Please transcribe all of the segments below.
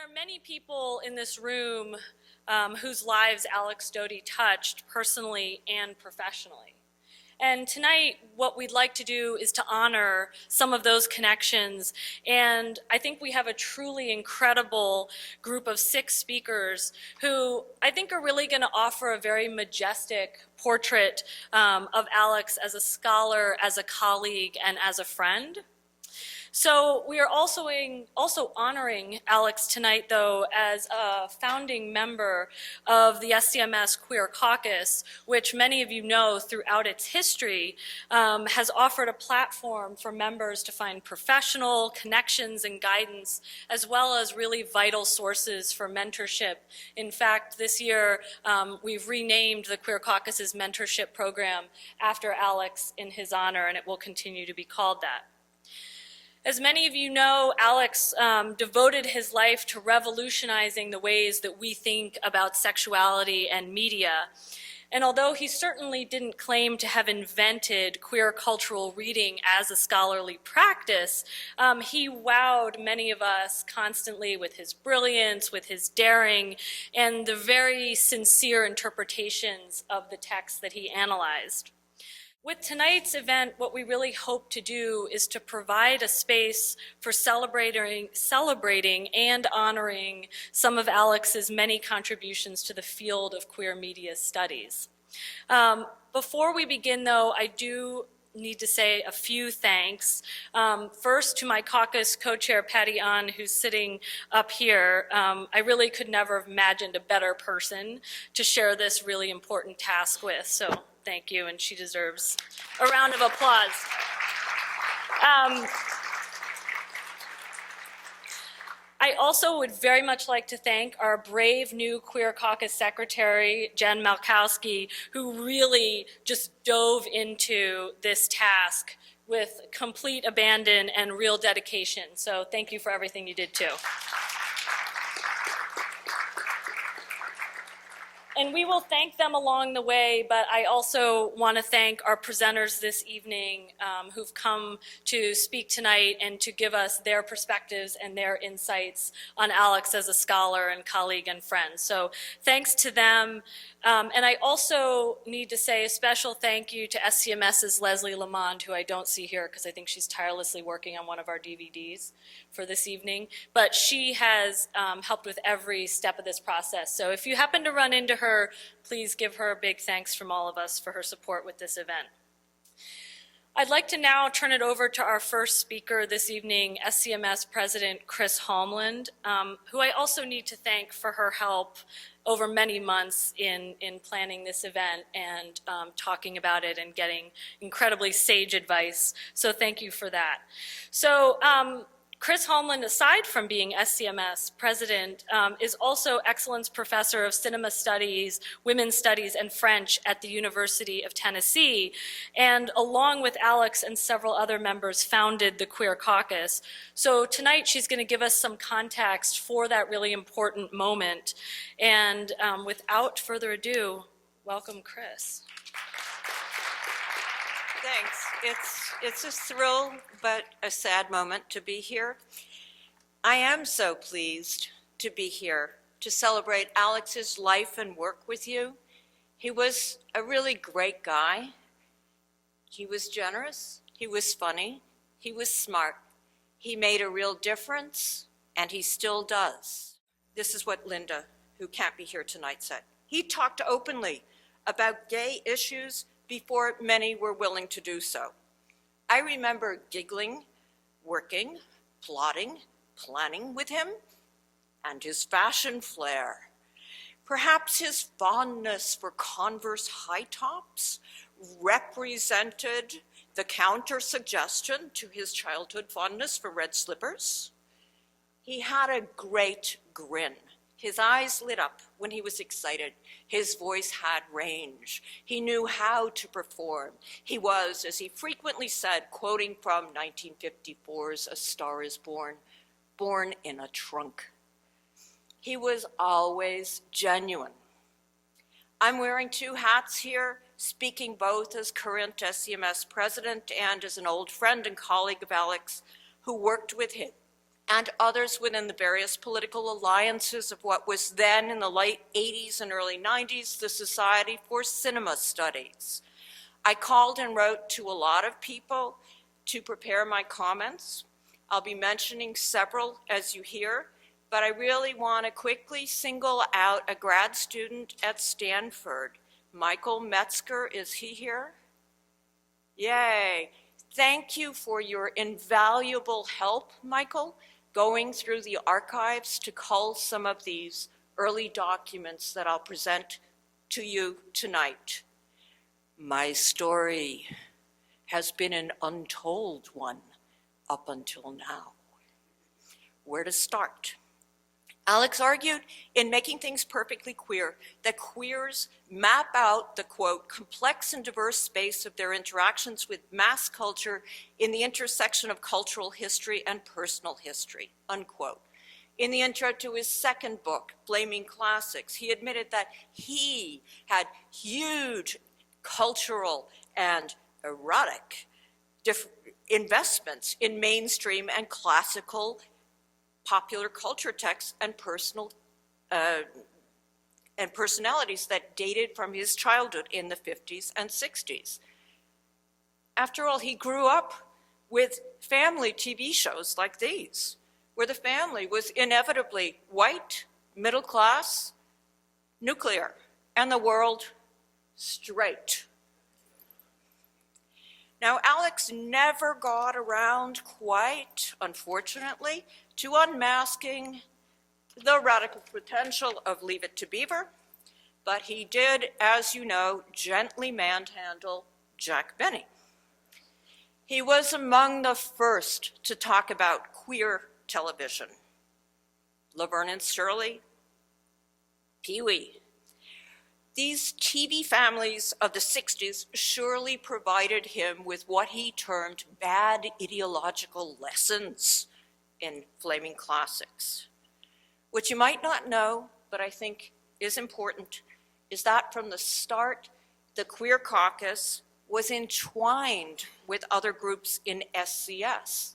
are many people in this room whose lives Alex Doty touched personally and professionally. And tonight, what we'd like to do is to honor some of those connections. And I think we have a truly incredible group of 6 speakers who I think are really going to offer a very majestic portrait of Alex as a scholar, as a colleague, and as a friend. So we are also honoring Alex tonight, though, as a founding member of the SCMS Queer Caucus, which many of you know throughout its history has offered a platform for members to find professional connections and guidance, as well as really vital sources for mentorship. In fact, this year we've renamed the Queer Caucus's mentorship program after Alex in his honor, and it will continue to be called that. As many of you know, Alex devoted his life to revolutionizing the ways that we think about sexuality and media. And although he certainly didn't claim to have invented queer cultural reading as a scholarly practice, he wowed many of us constantly with his brilliance, with his daring, and the very sincere interpretations of the text that he analyzed. With tonight's event, what we really hope to do is to provide a space for celebrating and honoring some of Alex's many contributions to the field of queer media studies. Before we begin, though, I do need to say a few thanks. First, to my caucus co-chair, Patty Ahn, who's sitting up here. I really could never have imagined a better person to share this really important task with. So thank you, and she deserves a round of applause. I also would very much like to thank our brave new Queer Caucus Secretary, Jen Malkowski, who really just dove into this task with complete abandon and real dedication. So thank you for everything you did too. And we will thank them along the way, but I also want to thank our presenters this evening who've come to speak tonight and to give us their perspectives and their insights on Alex as a scholar and colleague and friend. So thanks to them. And I also need to say a special thank you to SCMS's Leslie Lamond, who I don't see here because I think she's tirelessly working on one of our DVDs for this evening. But she has helped with every step of this process. So if you happen to run into her, please give her a big thanks from all of us for her support with this event. I'd like to now turn it over to our first speaker this evening, SCMS President Chris Holmlund, who I also need to thank for her help over many months in planning this event and talking about it and getting incredibly sage advice. So thank you for that. So Chris Holmlund, aside from being SCMS president, is also Excellence Professor of Cinema Studies, Women's Studies, and French at the University of Tennessee, and along with Alex and several other members, founded the Queer Caucus. So tonight she's going to give us some context for that really important moment. And without further ado, welcome, Chris. Thanks. It's a thrill, but a sad moment to be here. I am so pleased to be here to celebrate Alex's life and work with you. He was a really great guy. He was generous, he was funny, he was smart. He made a real difference, and he still does. This is what Linda, who can't be here tonight, said. He talked openly about gay issues before many were willing to do so. I remember giggling, working, plotting, planning with him, and his fashion flair. Perhaps his fondness for Converse high tops represented the counter-suggestion to his childhood fondness for red slippers. He had a great grin. His eyes lit up when he was excited. His voice had range. He knew how to perform. He was, as he frequently said, quoting from 1954's A Star is Born, born in a trunk. He was always genuine. I'm wearing 2 hats here, speaking both as current SCMS president and as an old friend and colleague of Alex who worked with him and others within the various political alliances of what was then, in the late 80s and early 90s, the Society for Cinema Studies. I called and wrote to a lot of people to prepare my comments. I'll be mentioning several as you hear, but I really want to quickly single out a grad student at Stanford. Michael Metzger, is he here? Yay. Thank you for your invaluable help, Michael, going through the archives to cull some of these early documents that I'll present to you tonight. My story has been an untold one up until now. Where to start? Alex argued in Making Things Perfectly Queer that queers map out the, quote, complex and diverse space of their interactions with mass culture in the intersection of cultural history and personal history, unquote. In the intro to his second book, Blaming Classics, he admitted that he had huge cultural and erotic investments in mainstream and classical popular culture texts and personalities that dated from his childhood in the 50s and 60s. After all, he grew up with family TV shows like these, where the family was inevitably white, middle class, nuclear, and the world straight. Now, Alex never got around quite, unfortunately, to unmasking the radical potential of Leave It to Beaver, but he did, as you know, gently manhandle Jack Benny. He was among the first to talk about queer television. Laverne and Shirley, Pee-wee. These TV families of the 60s surely provided him with what he termed bad ideological lessons in Flaming Classics. What you might not know, but I think is important, is that from the start, the Queer Caucus was entwined with other groups in SCS,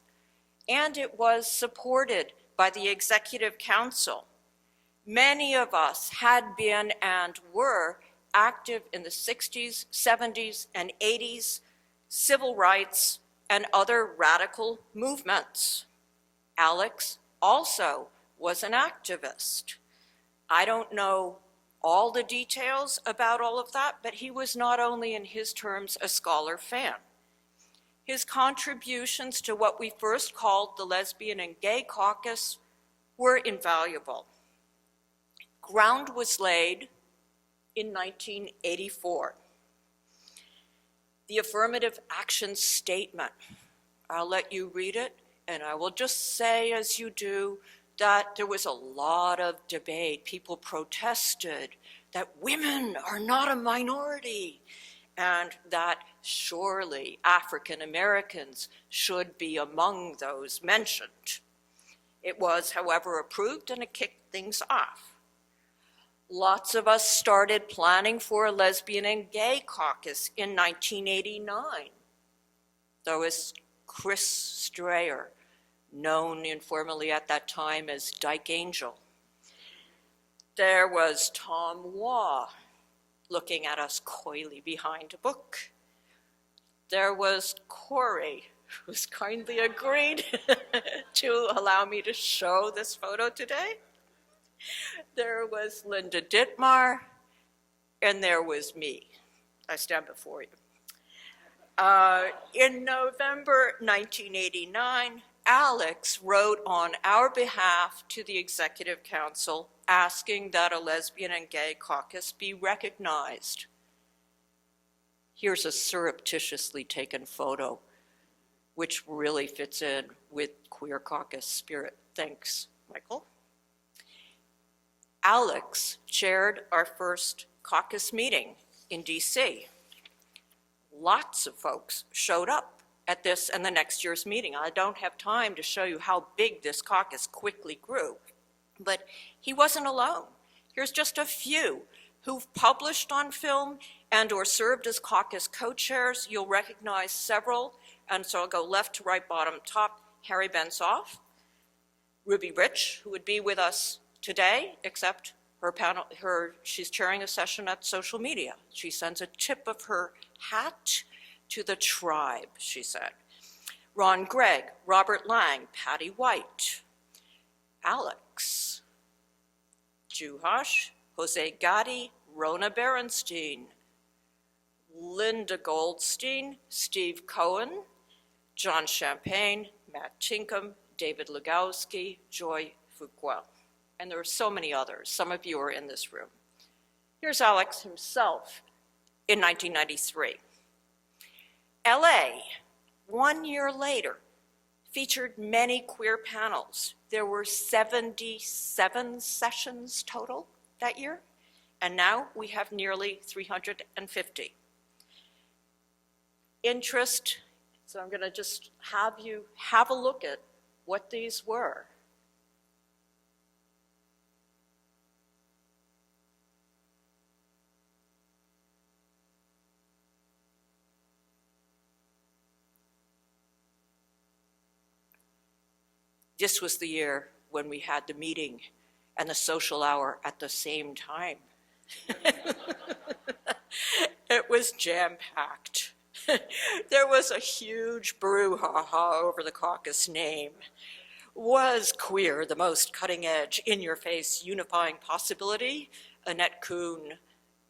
and it was supported by the Executive Council. Many of us had been and were active in the 60s, 70s, and 80s, civil rights, and other radical movements. Alex also was an activist. I don't know all the details about all of that, but he was not only in his terms a scholar fan. His contributions to what we first called the Lesbian and Gay Caucus were invaluable. Ground was laid in 1984. The affirmative action statement, I'll let you read it, and I will just say as you do that there was a lot of debate. People protested that women are not a minority and that surely African Americans should be among those mentioned. It was, however, approved and it kicked things off. Lots of us started planning for a lesbian and gay caucus in 1989. There was Chris Strayer, known informally at that time as Dyke Angel. There was Tom Waugh, looking at us coyly behind a book. There was Corey, who's kindly agreed to allow me to show this photo today. There was Linda Dittmar, and there was me. I stand before you. In November 1989, Alex wrote on our behalf to the Executive Council asking that a lesbian and gay caucus be recognized. Here's a surreptitiously taken photo, which really fits in with Queer Caucus spirit. Thanks, Michael. Alex chaired our first caucus meeting in DC. Lots of folks showed up at this and the next year's meeting. I don't have time to show you how big this caucus quickly grew, but he wasn't alone. Here's just a few who've published on film and or served as caucus co-chairs. You'll recognize several, and so I'll go left to right, bottom, top. Harry Bensoff, Ruby Rich, who would be with us today, except she's chairing a session at social media. She sends a tip of her hat to the tribe, she said. Ron Gregg, Robert Lang, Patty White, Alex, Juhash, Jose Gatti, Rona Berenstein, Linda Goldstein, Steve Cohen, John Champagne, Matt Tinkham, David Legowski, Joy Fuqua. And there are so many others. Some of you are in this room. Here's Alex himself in 1993. LA, 1 year later, featured many queer panels. There were 77 sessions total that year, and now we have nearly 350. Interest, so I'm going to just have you have a look at what these were. This was the year when we had the meeting and the social hour at the same time. It was jam-packed. There was a huge brouhaha over the caucus name. Was queer the most cutting-edge, in-your-face, unifying possibility? Annette Kuhn,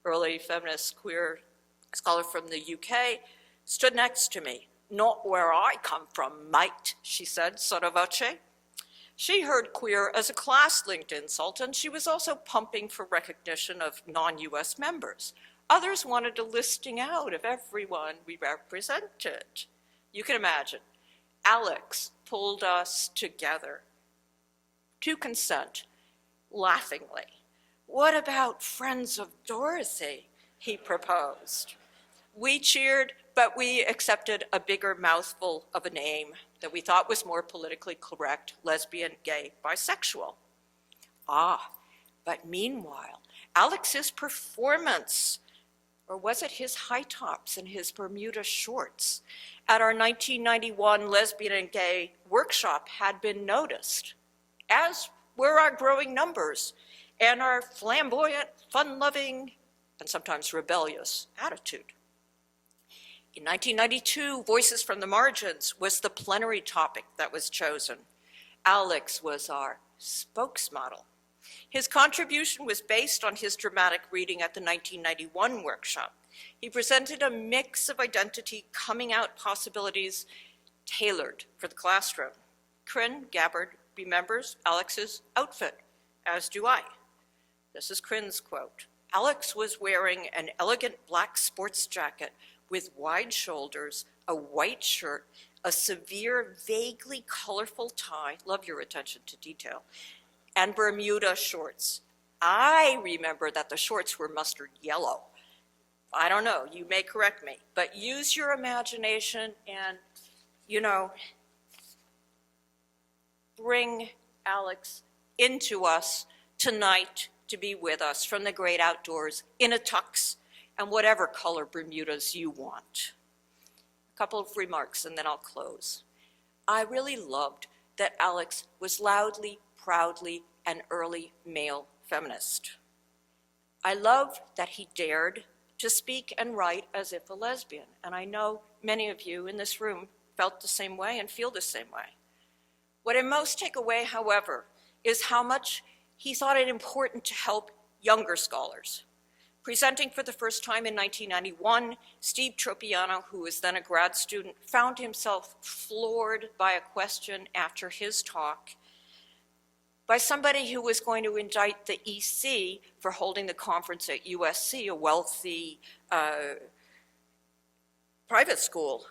early feminist queer scholar from the UK, stood next to me. Not where I come from, mate, she said, sotto voce. She heard queer as a class-linked insult, and she was also pumping for recognition of non-US members. Others wanted a listing out of everyone we represented. You can imagine. Alex pulled us together to consent, laughingly. What about Friends of Dorothy? He proposed. We cheered, but we accepted a bigger mouthful of a name that we thought was more politically correct: lesbian, gay, bisexual. But meanwhile, Alex's performance, or was it his high tops and his Bermuda shorts, at our 1991 lesbian and gay workshop had been noticed, as were our growing numbers and our flamboyant, fun-loving, and sometimes rebellious attitude. In 1992, Voices from the Margins was the plenary topic that was chosen. Alex was our spokesmodel. His contribution was based on his dramatic reading at the 1991 workshop. He presented a mix of identity coming out possibilities tailored for the classroom. Corinne Gabbard remembers Alex's outfit, as do I. This is Corinne's quote. Alex was wearing an elegant black sports jacket with wide shoulders, a white shirt, a severe, vaguely colorful tie, love your attention to detail, and Bermuda shorts. I remember that the shorts were mustard yellow. I don't know, you may correct me, but use your imagination and, bring Alex into us tonight to be with us from the great outdoors in a tux and whatever color Bermudas you want. A couple of remarks and then I'll close. I really loved that Alex was loudly, proudly, an early male feminist. I love that he dared to speak and write as if a lesbian, and I know many of you in this room felt the same way and feel the same way. What I most take away, however, is how much he thought it important to help younger scholars. Presenting for the first time in 1991, Steve Tropiano, who was then a grad student, found himself floored by a question after his talk by somebody who was going to indict the EC for holding the conference at USC, a wealthy private school,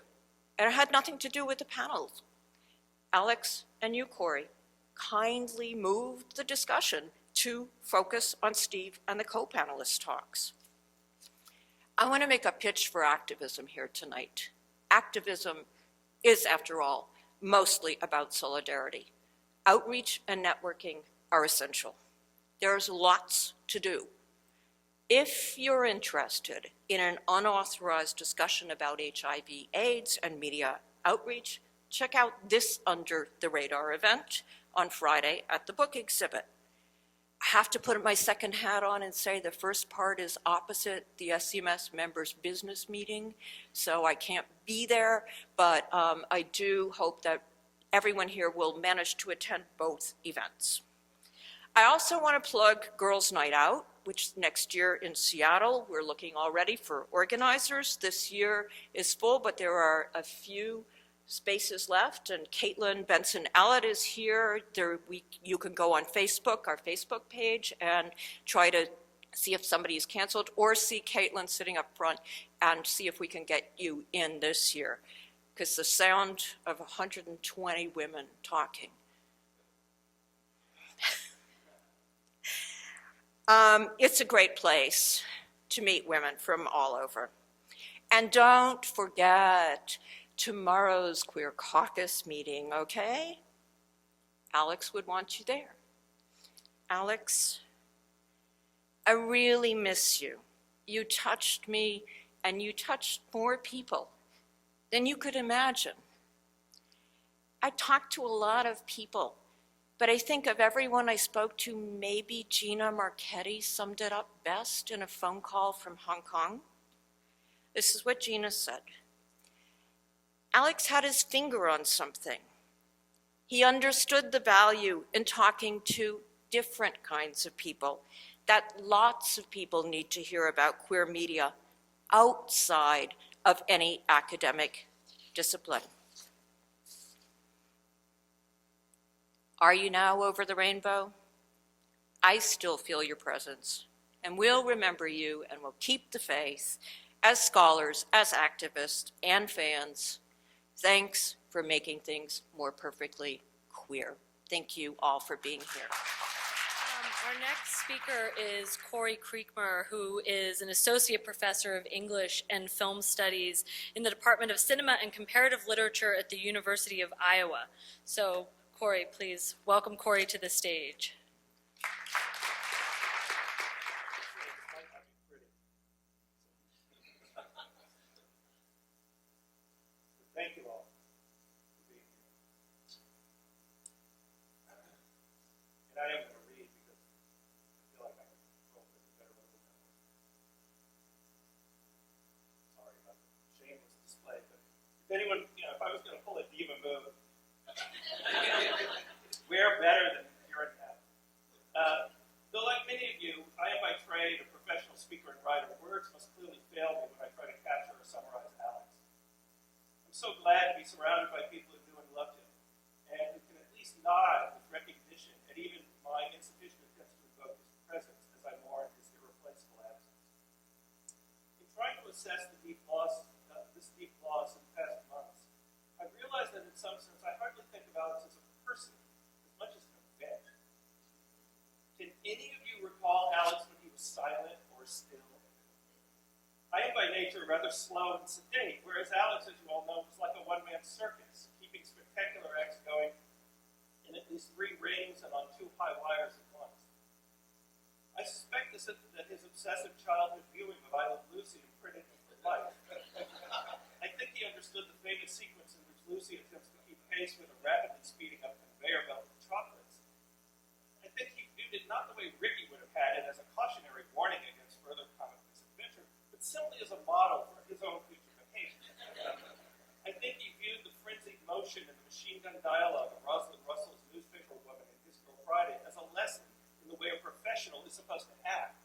and it had nothing to do with the panels. Alex and you, Corey, kindly moved the discussion to focus on Steve and the co-panelist talks. I want to make a pitch for activism here tonight. Activism is, after all, mostly about solidarity. Outreach and networking are essential. There's lots to do. If you're interested in an unauthorized discussion about HIV/AIDS and media outreach, check out this Under the Radar event on Friday at the book exhibit. I have to put my second hat on and say the first part is opposite the SCMS members' business meeting, so I can't be there, but I do hope that everyone here will manage to attend both events. I also want to plug Girls' Night Out, which next year in Seattle. We're looking already for organizers. This year is full, but there are a few spaces left, and Caitlin Benson-Allett is here. You can go on Facebook, our Facebook page, and try to see if somebody is canceled, or see Caitlin sitting up front and see if we can get you in this year, because the sound of 120 women talking. It's a great place to meet women from all over. And don't forget tomorrow's Queer Caucus meeting, okay? Alex would want you there. Alex, I really miss you. You touched me, and you touched more people than you could imagine. I talked to a lot of people, but I think of everyone I spoke to, maybe Gina Marchetti summed it up best in a phone call from Hong Kong. This is what Gina said. Alex had his finger on something. He understood the value in talking to different kinds of people, that lots of people need to hear about queer media outside of any academic discipline. Are you now over the rainbow? I still feel your presence, and we'll remember you, and we'll keep the faith as scholars, as activists, and fans. Thanks for making things more perfectly queer. Thank you all for being here. Our next speaker is Corey Creekmur, who is an associate professor of English and Film Studies in the Department of Cinema and Comparative Literature at the University of Iowa. So, Corey, please welcome Corey to the stage. Thank you all for being here. And I am going to read because I feel like I can control it better than that. Sorry about the shameless display, but if anyone, if I was going to pull a diva move, we're better than here and now. Though like many of you, I am by trade a professional speaker and writer. Words must clearly fail me when I try to capture or summarize Alex. I'm so glad to be surrounded by people who knew and loved him, and who can at least nod with recognition at even my insufficient attempts to evoke his presence as I mourn his irreplaceable absence. In trying to assess this deep loss in the past months, I've realized that in some sense I hardly think of Alex as a person as much as an event. Can any of you recall Alex when he was silent or still? I am by nature rather slow and sedate, whereas Alex, as you all know, was like a one-man circus, keeping spectacular acts going in at least 3 rings and on 2 high wires at once. I suspect that his obsessive childhood viewing of I Love Lucy imprinted him for life. I think he understood the famous sequence in which Lucy attempts to keep pace with a rapidly speeding up conveyor belt of chocolates. I think he viewed it not the way Ricky would have had it, as a cautionary warning against further comic misadventure, but simply as a model for his own future behavior. I think he viewed the frenzied motion and the machine gun dialogue of Rosalind Russell's newspaper woman in His Girl Friday as a lesson in the way a professional is supposed to act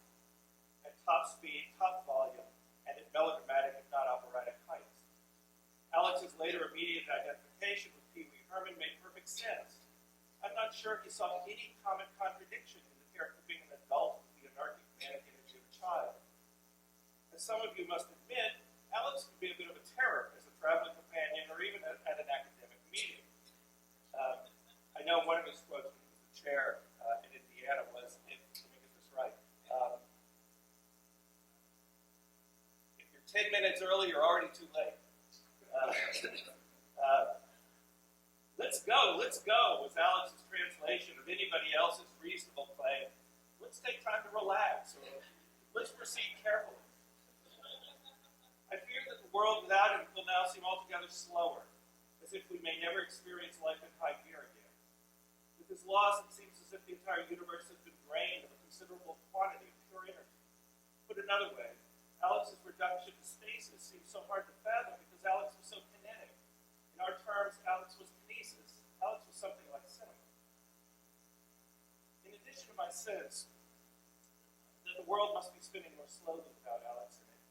at top speed, top volume, and at melodramatic, if not operatic heights. Alex's later immediate identification with Pee Wee Herman made perfect sense. I'm not sure he saw any common contradiction in the character being an adult with the anarchic manic energy of a child. As some of you must admit, Alex could be a bit of a terror as a traveling companion or even at an academic meeting. I know one of his quotes when he was the chair in Indiana was, let me get this right, if you're 10 minutes early, you're already too late. Let's go was Alex's translation of anybody else's reasonable claim. Let's take time to relax, or let's proceed carefully. I fear that the world without him will now seem altogether slower, as if we may never experience life in high gear again. The With his loss, it seems as if the entire universe has been drained of a considerable quantity of pure energy. Put another way, Alex's reduction to stasis seems so hard to fathom because Alex was so kinetic. In our terms, Alex was kinesis. Alex was something like cinema. In addition to my sense that the world must be spinning more slowly without Alex in it,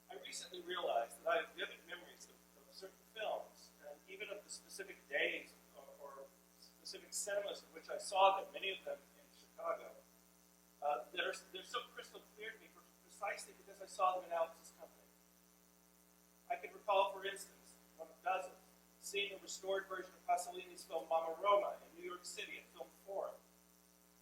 I recently realized that I have vivid memories of certain films, and even of the specific days or specific cinemas in which I saw them, many of them in Chicago, they're so crystal clear to me precisely because I saw them in Alex's company. I can recall, for instance, one of dozens, seeing a restored version of Pasolini's film Mamma Roma in New York City at Film Forum.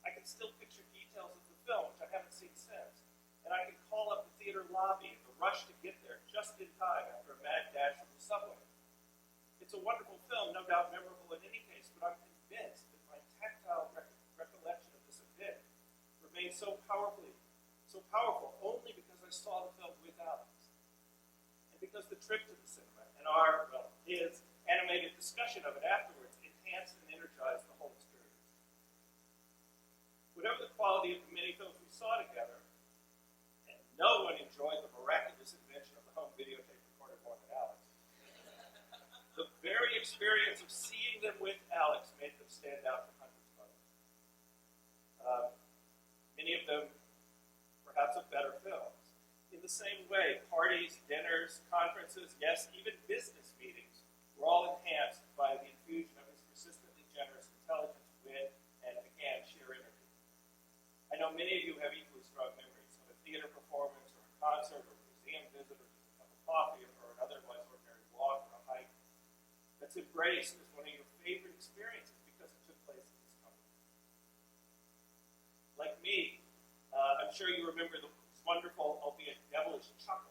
I can still picture details of the film, which I haven't seen since, and I can call up the theater lobby and the rush to get there just in time after a mad dash from the subway. It's a wonderful film, no doubt memorable in any case, but I'm convinced that my tactile recollection of this event remains so powerful only because I saw the film with Alex. And because the trip to the cinema and his animated discussion of it afterwards enhanced and energized the whole experience. Whatever the quality of the many films we saw together, and no one enjoyed the miraculous invention of the home videotape recorder more than Alex, the very experience of seeing them with Alex made them stand out from hundreds of others. Many of them perhaps of better films. In the same way, parties, dinners, conferences, yes, even business meetings were all enhanced by the infusion of his persistently generous intelligence, wit, and again, sheer energy. I know many of you have equally strong memories of a theater performance or a concert or a museum visit or just a cup of coffee or an otherwise ordinary walk or a hike that's embraced as one of your favorite experiences because it took place in this company. Like me, I'm sure you remember the wonderful, albeit devilish chuckle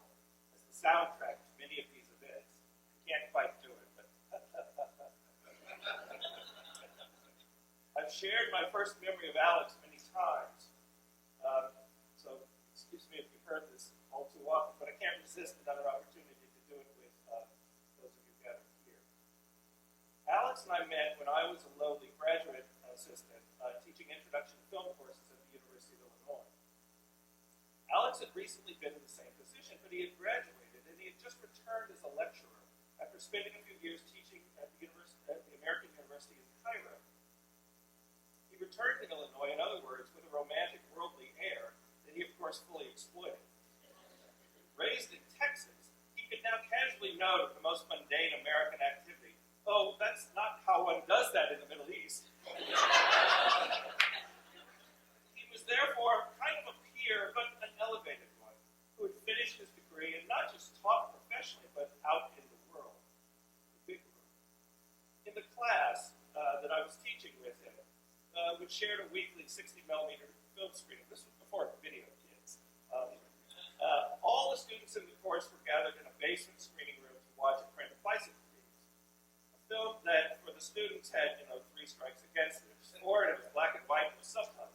as the soundtrack to many of these events. I can't quite do it, but I've shared my first memory of Alex many times, so excuse me if you've heard this all too often, but I can't resist another opportunity to do it with those of you gathered here. Alex and I met when I was a lowly graduate assistant teaching introduction to film courses at the University of Illinois. Alex had recently been in the same position, but he had graduated, and he had just returned as a lecturer after spending a few years teaching at the American University in Cairo. He returned to Illinois, in other words, with a romantic, worldly air that he, of course, fully exploited. Raised in Texas, he could now casually note the most mundane American activity. Oh, that's not how one does that in the Middle East. He was therefore kind of a peer, but an elevated one, who had finished his degree and not just taught professionally, but out in the world, the big world. In the class that I was teaching with him, we shared a weekly 60mm film screening. This was before video kids. All the students in the course were gathered in a basement screening room to watch a print of Bicycle Thieves, a film that, for the students, had 3 strikes against it, or it was black and white with subtitles.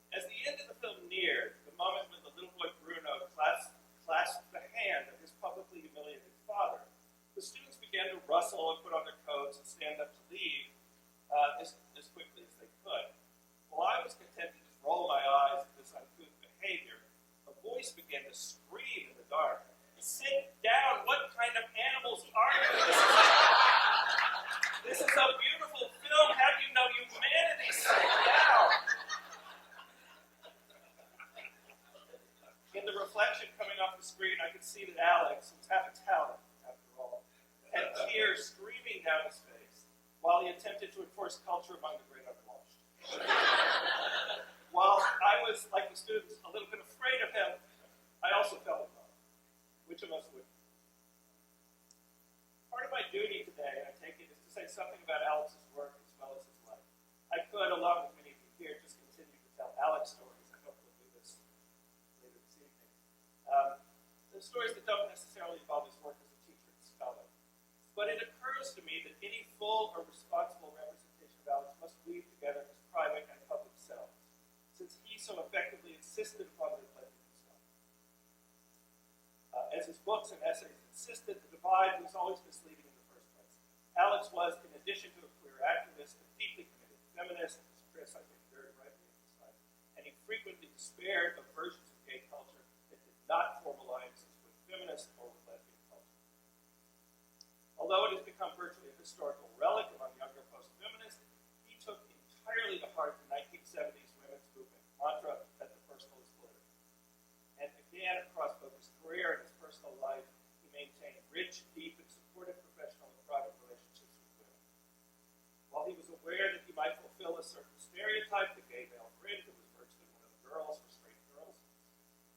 As the end of the film neared, the moment when the little boy Bruno clasped the hand of his publicly humiliated father, the students began to rustle and put on their coats and stand up to leave as quickly as they could. While I was content to just roll my eyes at this uncouth behavior, a voice began to scream in the dark, "Sit down! What kind of animals are you? This is a beautiful film. Have you no humanity? Sit down!" In the reflection coming off the screen, I could see that Alex was half Italian, after all, had tears streaming down his face while he attempted to enforce culture among the great unwashed. While I was, like the students, a little bit afraid of him, I also fell in love. Which of us wouldn't? Part of my duty today, I take it, is to say something about Alex's work as well as his life. I could, along with many of you here, just continue to tell Alex stories. I hope we'll do this later this evening. The stories that don't necessarily involve his work as a teacher and scholar. But it occurs to me that any full or responsible representation of Alex must weave together his private and public selves, since he so effectively insisted upon the blending himself. As his books and essays insisted, the divide was always misleading in the first place. Alex was, in addition to a queer activist, feminist, as Chris, I think, very rightly emphasized, and he frequently despaired of versions of gay culture that did not form alliances with feminist or with lesbian culture. Although it has become virtually a historical relic among younger post-feminists, he took entirely to heart the 1970s women's movement mantra that the personal is political. And again, across both his career and his personal life, he maintained rich, deep, and supportive professional and private relationships with women. While he was aware that he might fulfill a certain stereotype, the gay male fringe, who was virtually one of the girls for straight girls,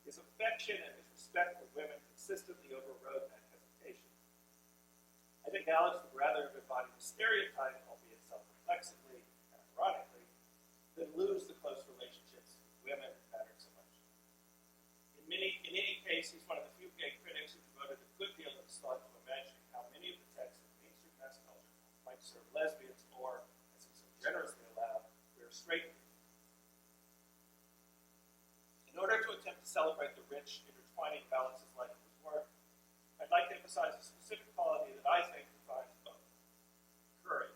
his affection and his respect for women consistently overrode that hesitation. I think Alex would rather have embodied the stereotype, albeit self-reflexively and ironically, than lose the close relationships with women that mattered so much. In any case, he's one of the few gay critics who devoted a good deal of his thought to imagining how many of the texts of mainstream mass culture might serve lesbians or, as he so generously allowed, queer straight people. In order to attempt to celebrate the rich, intertwining balance of life and his work, I'd like to emphasize a specific quality that I think defines both: courage.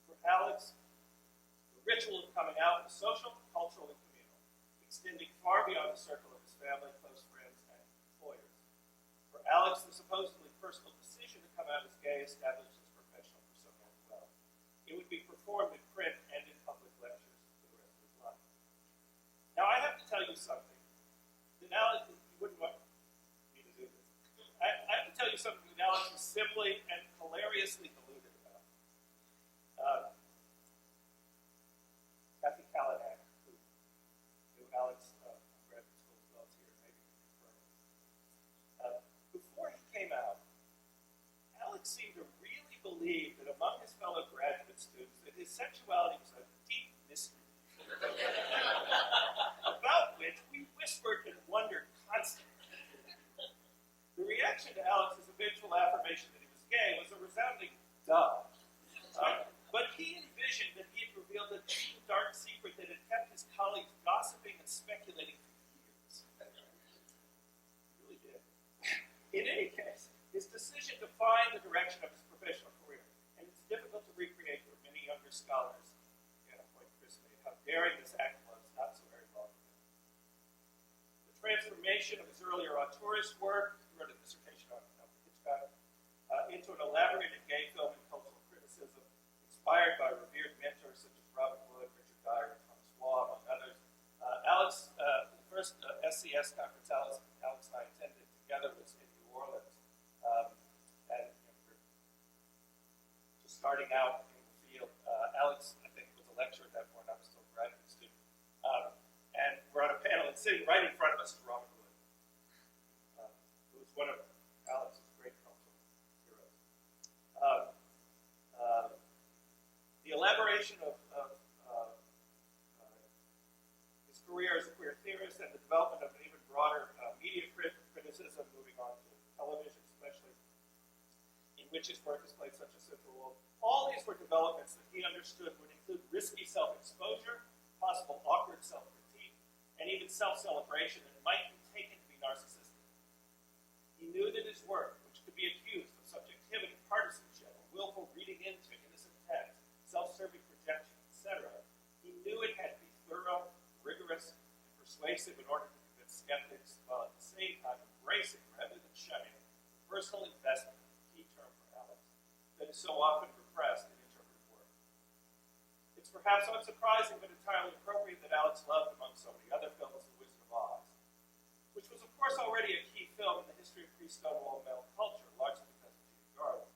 For Alex, the ritual of coming out was social, cultural, and communal, extending far beyond the circle of his family, close friends, and employers. For Alex, the supposedly personal decision to come out as gay established his professional persona as well. It would be performed in print and in public lectures for the rest of his life. Now, I have to tell you something that Alex, you wouldn't want me to do this. I have to tell you something that Alex was simply and hilariously deluded about. Kathy Callahan, who Alex graduate school as well here, maybe confirm. Before he came out, Alex seemed to really believe that among his fellow graduate students that his sexuality was a deep mystery, about which we whispered and wondered constantly. The reaction to Alex's eventual affirmation that he was gay was a resounding duh. But he envisioned that he had revealed a deep, dark secret that had kept his colleagues gossiping and speculating for years. He really did. In any case, his decision defined the direction of his professional career, and it's difficult to recreate for many younger scholars. Again, a point Chris made, how daring this act was, not so very well for him. The transformation of his earlier auteurist work, he wrote a dissertation on Hitchcock, into an elaborated gay film and cultural criticism, inspired by revered mentors such as Robert Wood, Richard Dyer, and Thomas Waugh, among others. The first SCS Conference Alex and I attended together was in New Orleans. And we're just starting out in the field. Alex, I think, was a lecturer at that point. I was still a graduate student. And we're on a panel, and sitting right in front of us is Robert Wood, who was one of Alex's great cultural heroes. The elaboration of his career as a queer theorist and the development of an even broader media criticism, moving on to television especially, in which his work has played such a central role. All these were developments that he understood would include risky self-exposure, possible awkward self-critique, and even self-celebration that might be taken to be narcissistic. He knew that his work, which could be accused of subjectivity, partisanship, or willful reading into innocent text, self-serving projection, etc., he knew it had to be thorough, rigorous, and persuasive in order to convince skeptics, while at the same time embracing, rather than shunning, the personal investment, a key term for Alex, that is so often repressed in interpretive work. It's perhaps unsurprising but entirely appropriate that Alex loved, among so many other films, The Wizard of Oz, which was, of course, already a key film in the history of pre-Stonewall male culture, largely because of Judy Garland.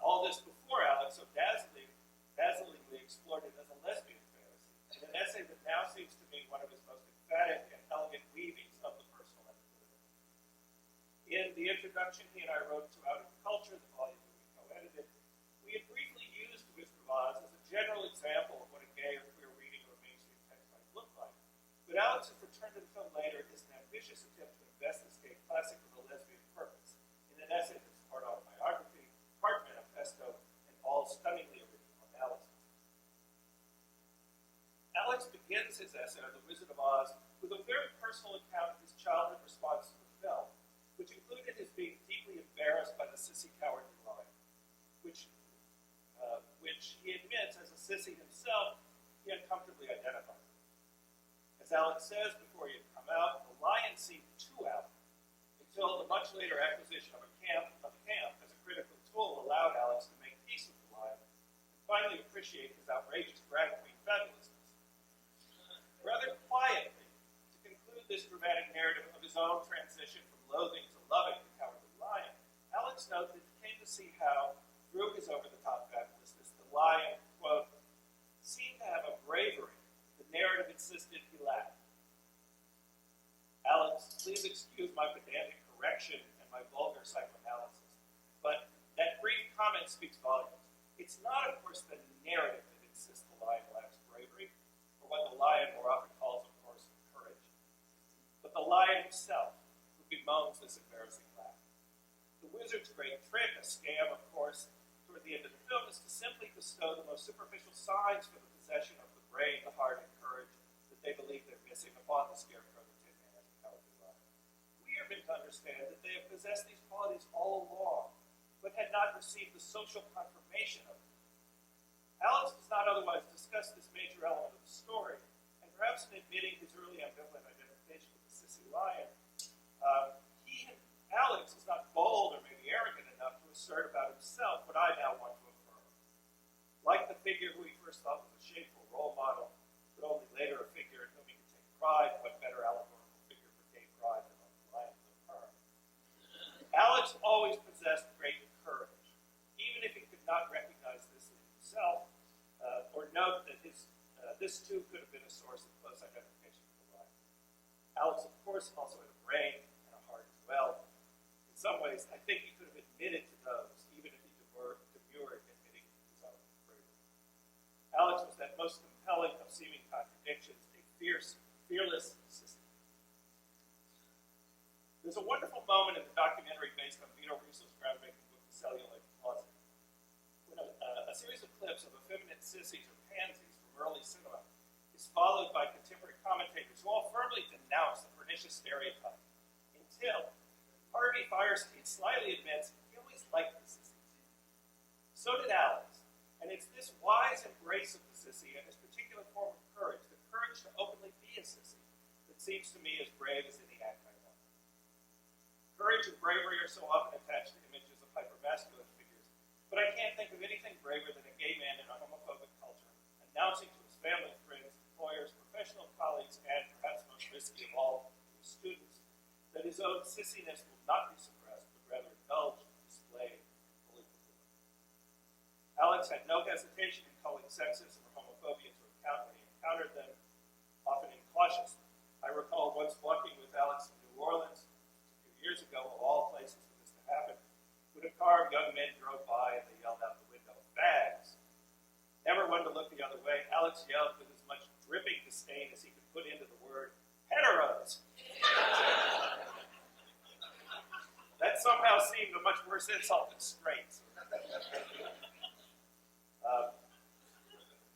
All this before Alex so dazzlingly explored it as a lesbian fantasy, in an essay that now seems to me one of his most emphatic and elegant weavings of the personal and the political. In the introduction he and I wrote to Out of Culture, the volume that we co-edited, we had briefly used The Wizard of Oz as a general example of what a gay or queer reading of a mainstream text might look like. But Alex's return to the film later is an ambitious attempt to invest this gay classic with a lesbian purpose, in an essay that's part autobiography, part manifesto, and all stunningly original analysis. Alex begins his essay on The Wizard of Oz with a very personal account of his childhood response to the film, which included his being deeply embarrassed by the sissy cowardly line, which he admits Sissy himself, he uncomfortably identifies it. As Alex says before he had come out, the lion seemed too out, until the much later acquisition of a camp as a critical tool allowed Alex to make peace with the lion and finally appreciate his outrageous drag queen fabulousness. Rather quietly, to conclude this dramatic narrative of his own transition from loathing to loving the Cowardly Lion, Alex noted that he came to see how, through his over-the-top fabulousness, the lion, quote, seemed to have a bravery the narrative insisted he lacked. Alex, please excuse my pedantic correction and my vulgar psychoanalysis, but that brief comment speaks volumes. It's not, of course, the narrative that insists the lion lacks bravery, or what the lion more often calls, of course, courage, but the lion himself, who bemoans this embarrassing lack. The wizard's great trick, a scam, of course, toward the end of the film, is to simply bestow the most superficial signs for the possession of the brain, the heart, and courage that they believe they're missing upon the scarecrow, the Tin Man, and the Cowardly Lion. We are meant to understand that they have possessed these qualities all along, but had not received the social confirmation of them. Alex does not otherwise discuss this major element of the story, and perhaps in admitting his early ambivalent identification with the sissy lion, Alex is not bold or maybe arrogant enough to assert about himself what I now want to affirm. Like the figure who he first thought was a shameful role model, but only later a figure in whom he could take pride, what better allegorical figure for gay pride than the lion of the Perm? Alex always possessed great courage, even if he could not recognize this in himself, or note that this too could have been a source of close identification with the lion. Alex, of course, also had a brain and a heart as well. In some ways, I think he could have admitted to those, even if he demurred admitting his own bravery. Alex was that most compelling of seeming contradictions, a fierce, fearless sissy. There's a wonderful moment in the documentary based on Vito Russo's groundbreaking book, The Celluloid Closet, when a series of clips of effeminate sissies or pansies from early cinema is followed by contemporary commentators who all firmly denounce the pernicious stereotype, until Harvey Firestein slyly admits he always liked the sissy. So did Alex, and it's this wise embrace of the sissy and this particular form of courage, the courage to openly be a sissy, that seems to me as brave as any act I know. Courage and bravery are so often attached to images of hypermasculine figures, but I can't think of anything braver than a gay man in a homophobic culture, announcing to his family, friends, employers, professional colleagues, and perhaps most risky of all, his students, that his own sissiness will not be suppressed, but rather indulged, displayed, and fully fulfilled. Alex had no hesitation in calling sexism or homophobia to account when he encountered them, often incautiously. I recall once walking with Alex in New Orleans, a few years ago, of all places for this to happen, when a car of young men drove by and they yelled out the window, "Bags!" Never one to look the other way, Alex yelled with as much dripping disdain as he could put into the word, "Heteros!" That somehow seemed a much worse insult than straights.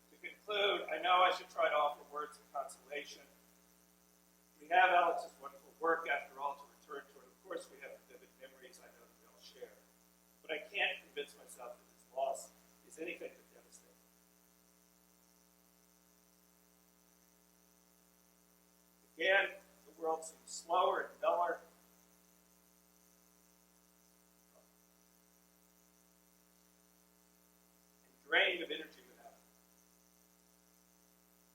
To conclude, I know I should try to offer words of consolation. We have Alex's wonderful work, after all, to return to, and of course we have the vivid memories I know that we all share. But I can't convince myself that his loss is anything but devastating. Again, the world seems slower and duller. Drained of energy without it.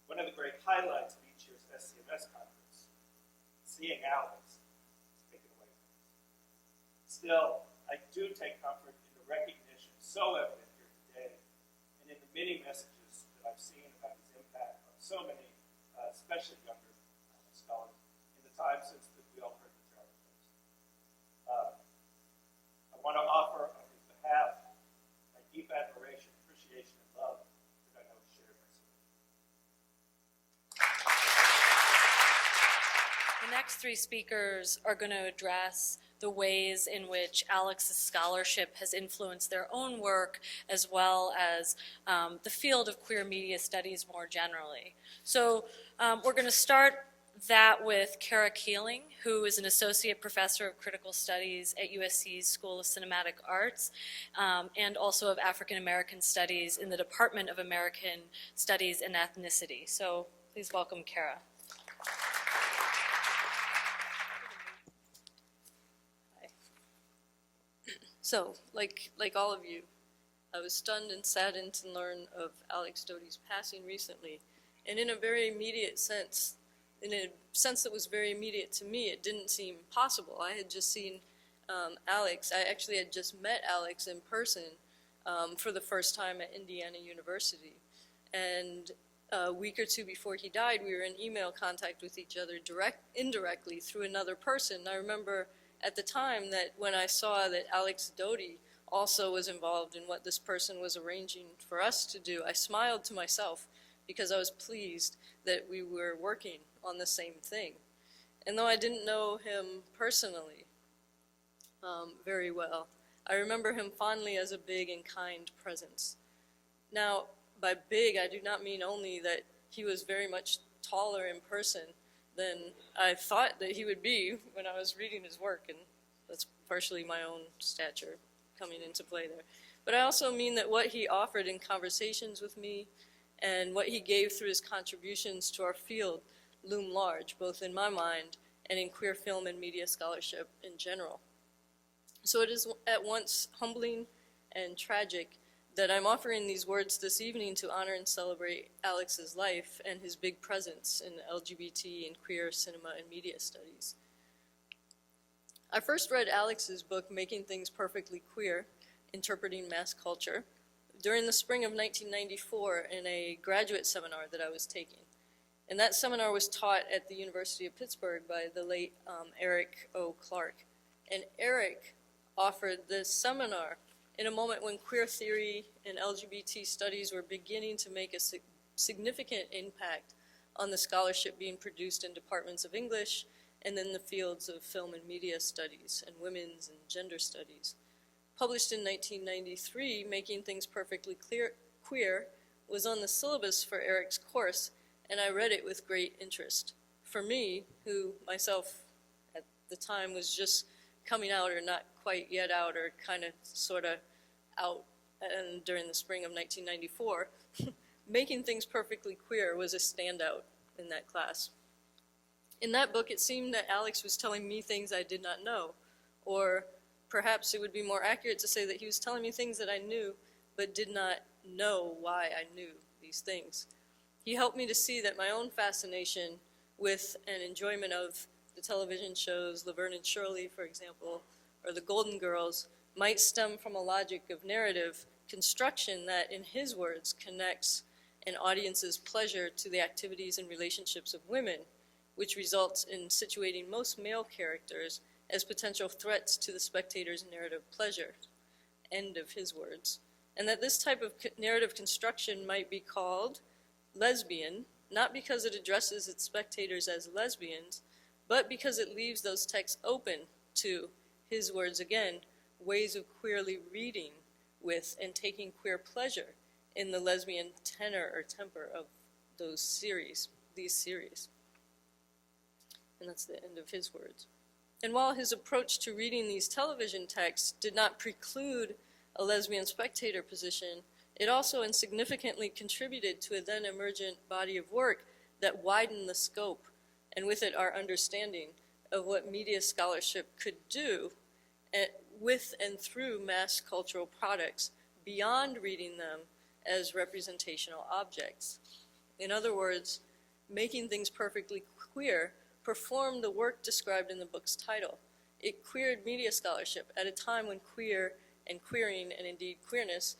One of the great highlights of each year's SCMS Conference, seeing Alex, is taken away from us. Still, I do take comfort in the recognition so evident here today, and in the many messages that I've seen about his impact on so many, especially younger scholars, in the time since we all heard the Charlie first. I want to offer on his behalf my deep admiration, appreciation, and love that I know is shared by so many. The next three speakers are going to address the ways in which Alex's scholarship has influenced their own work, as well as the field of queer media studies more generally. So we're going to start that with Cara Keeling, who is an associate professor of critical studies at USC's School of Cinematic Arts, and also of African American Studies in the Department of American Studies and Ethnicity. So please welcome Cara. Hi. So, like all of you, I was stunned and saddened to learn of Alex Doty's passing recently, and in a very immediate sense, in a sense that was very immediate to me, it didn't seem possible. I had just seen Alex. I actually had just met Alex in person for the first time at Indiana University. And a week or two before he died, we were in email contact with each other indirectly through another person. I remember at the time that when I saw that Alex Doty also was involved in what this person was arranging for us to do, I smiled to myself because I was pleased that we were working on the same thing. And though I didn't know him personally very well, I remember him fondly as a big and kind presence. Now, by big, I do not mean only that he was very much taller in person than I thought that he would be when I was reading his work, and that's partially my own stature coming into play there. But I also mean that what he offered in conversations with me and what he gave through his contributions to our field loom large, both in my mind and in queer film and media scholarship in general. So it is at once humbling and tragic that I'm offering these words this evening to honor and celebrate Alex's life and his big presence in LGBT and queer cinema and media studies. I first read Alex's book, Making Things Perfectly Queer, Interpreting Mass Culture, during the spring of 1994 in a graduate seminar that I was taking. And that seminar was taught at the University of Pittsburgh by the late Eric O. Clark. And Eric offered this seminar in a moment when queer theory and LGBT studies were beginning to make a significant impact on the scholarship being produced in departments of English and in the fields of film and media studies and women's and gender studies. Published in 1993, Making Things Perfectly Queer was on the syllabus for Eric's course, and I read it with great interest. For me, who myself at the time was just coming out or not quite yet out or kind of sort of out and during the spring of 1994, Making Things Perfectly Queer was a standout in that class. In that book, it seemed that Alex was telling me things I did not know, or perhaps it would be more accurate to say that he was telling me things that I knew, but did not know why I knew these things. He helped me to see that my own fascination with and enjoyment of the television shows Laverne and Shirley, for example, or the Golden Girls, might stem from a logic of narrative construction that, in his words, connects an audience's pleasure to the activities and relationships of women, which results in situating most male characters as potential threats to the spectator's narrative pleasure, end of his words, and that this type of narrative construction might be called lesbian, not because it addresses its spectators as lesbians, but because it leaves those texts open to, his words again, ways of queerly reading with and taking queer pleasure in the lesbian tenor or temper of these series. And that's the end of his words. And while his approach to reading these television texts did not preclude a lesbian spectator position, it also insignificantly contributed to a then emergent body of work that widened the scope, and with it our understanding of what media scholarship could do with and through mass cultural products beyond reading them as representational objects. In other words, Making Things Perfectly Queer performed the work described in the book's title. It queered media scholarship at a time when queer and queering, and indeed queerness,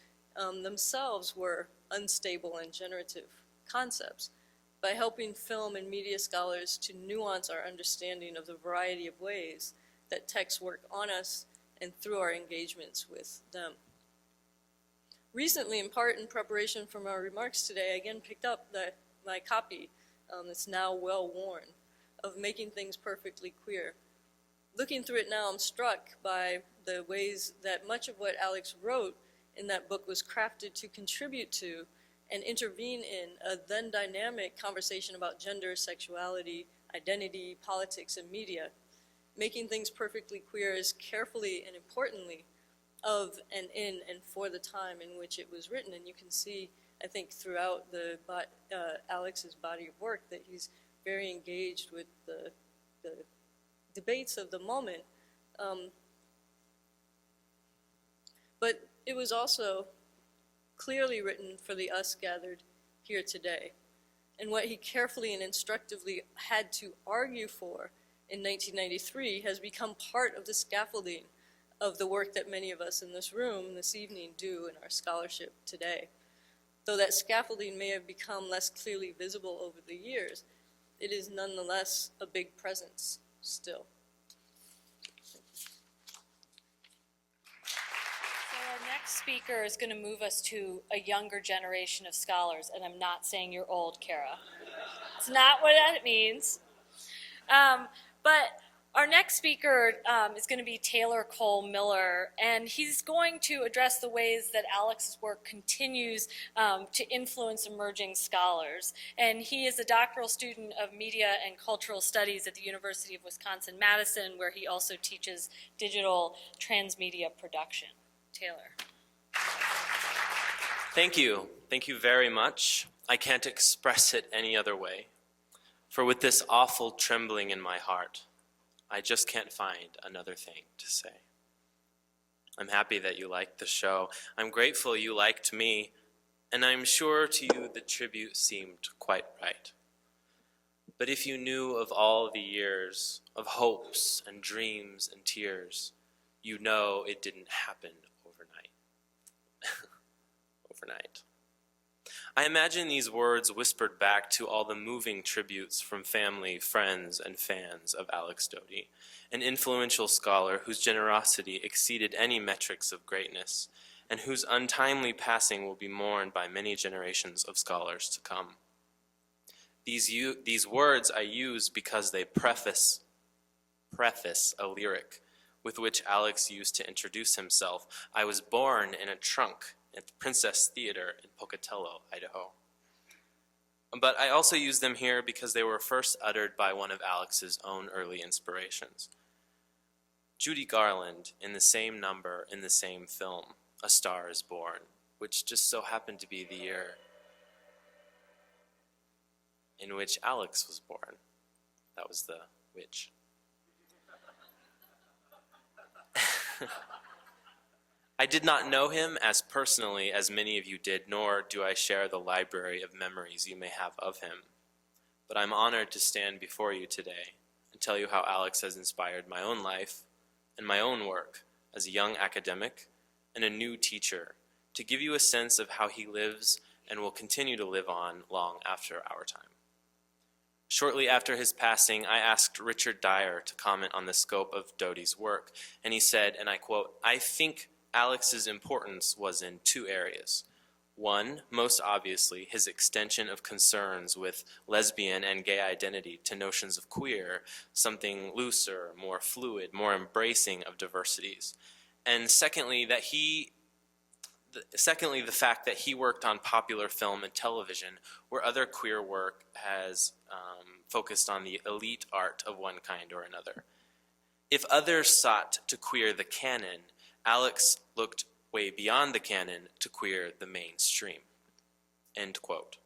themselves were unstable and generative concepts, by helping film and media scholars to nuance our understanding of the variety of ways that texts work on us and through our engagements with them. Recently, in part in preparation for my remarks today, I again picked up my copy that's now well worn of Making Things Perfectly Queer. Looking through it now, I'm struck by the ways that much of what Alex wrote in that book was crafted to contribute to and intervene in a then dynamic conversation about gender, sexuality, identity, politics, and media. Making Things Perfectly Queer is carefully and importantly of and in and for the time in which it was written. And you can see, I think, throughout Alex's body of work that he's very engaged with the debates of the moment. But it was also clearly written for the us gathered here today. And what he carefully and instructively had to argue for in 1993 has become part of the scaffolding of the work that many of us in this room this evening do in our scholarship today. Though that scaffolding may have become less clearly visible over the years, it is nonetheless a big presence still. So our next speaker is going to move us to a younger generation of scholars, and I'm not saying you're old, Cara. It's not what that means. But our next speaker is going to be Taylor Cole Miller, and he's going to address the ways that Alex's work continues to influence emerging scholars. And he is a doctoral student of media and cultural studies at the University of Wisconsin-Madison, where he also teaches digital transmedia production. Taylor. Thank you. Thank you very much. I can't express it any other way. For with this awful trembling in my heart, I just can't find another thing to say. I'm happy that you liked the show. I'm grateful you liked me, and I'm sure to you the tribute seemed quite right. But if you knew of all the years of hopes and dreams and tears, you know it didn't happen overnight. Overnight. I imagine these words whispered back to all the moving tributes from family, friends, and fans of Alex Doty, an influential scholar whose generosity exceeded any metrics of greatness, and whose untimely passing will be mourned by many generations of scholars to come. These words I use because they preface a lyric with which Alex used to introduce himself. I was born in a trunk at the Princess Theater in Pocatello, Idaho. But I also use them here because they were first uttered by one of Alex's own early inspirations. Judy Garland, in the same number in the same film, A Star is Born, which just so happened to be the year in which Alex was born. That was the witch. I did not know him as personally as many of you did, nor do I share the library of memories you may have of him. But I'm honored to stand before you today and tell you how Alex has inspired my own life and my own work as a young academic and a new teacher, to give you a sense of how he lives and will continue to live on long after our time. Shortly after his passing, I asked Richard Dyer to comment on the scope of Doty's work, and he said, and I quote, "I think Alex's importance was in two areas. One, most obviously, his extension of concerns with lesbian and gay identity to notions of queer, something looser, more fluid, more embracing of diversities. And secondly, the fact that he worked on popular film and television, where other queer work has focused on the elite art of one kind or another. If others sought to queer the canon, Alex looked way beyond the canon to queer the mainstream." End quote.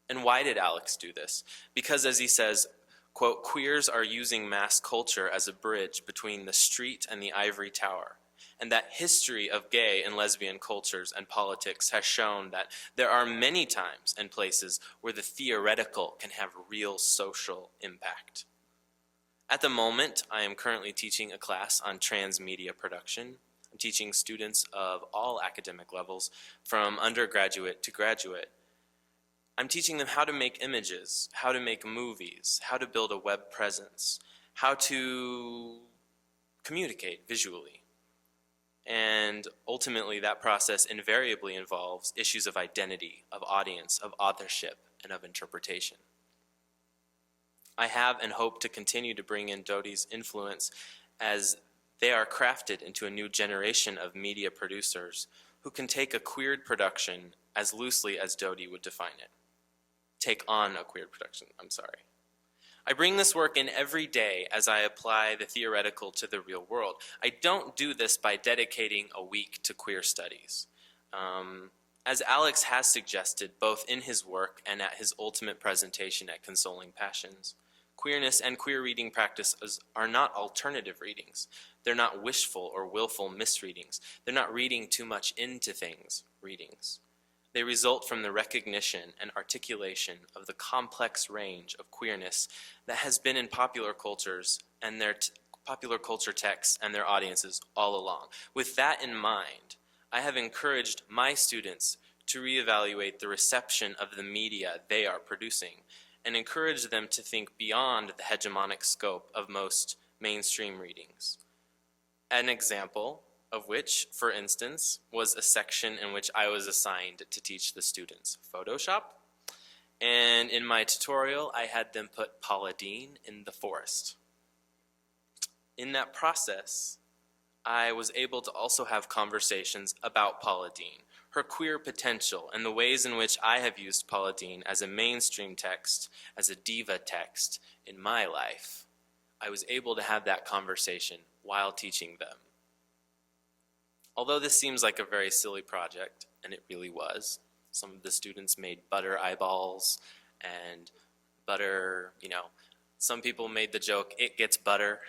And why did Alex do this? Because, as he says, quote, "Queers are using mass culture as a bridge between the street and the ivory tower, and that history of gay and lesbian cultures and politics has shown that there are many times and places where the theoretical can have real social impact." At the moment, I am currently teaching a class on transmedia production. I'm teaching students of all academic levels, from undergraduate to graduate. I'm teaching them how to make images, how to make movies, how to build a web presence, how to communicate visually. And ultimately, that process invariably involves issues of identity, of audience, of authorship, and of interpretation. I have and hope to continue to bring in Doty's influence as they are crafted into a new generation of media producers who can take a queered production as loosely as Doty would define it. Take on a queered production, I'm sorry. I bring this work in every day as I apply the theoretical to the real world. I don't do this by dedicating a week to queer studies. As Alex has suggested, both in his work and at his ultimate presentation at Consoling Passions, queerness and queer reading practices are not alternative readings. They're not wishful or willful misreadings. They're not reading too much into things readings. They result from the recognition and articulation of the complex range of queerness that has been in popular cultures and their popular culture texts and their audiences all along. With that in mind, I have encouraged my students to reevaluate the reception of the media they are producing and encourage them to think beyond the hegemonic scope of most mainstream readings. An example of which, for instance, was a section in which I was assigned to teach the students Photoshop. And in my tutorial, I had them put Paula Deen in the forest. In that process, I was able to also have conversations about Paula Deen, her queer potential, and the ways in which I have used Paula Deen as a mainstream text, as a diva text in my life. I was able to have that conversation while teaching them. Although this seems like a very silly project, and it really was, some of the students made butter eyeballs and butter, some people made the joke, it gets butter.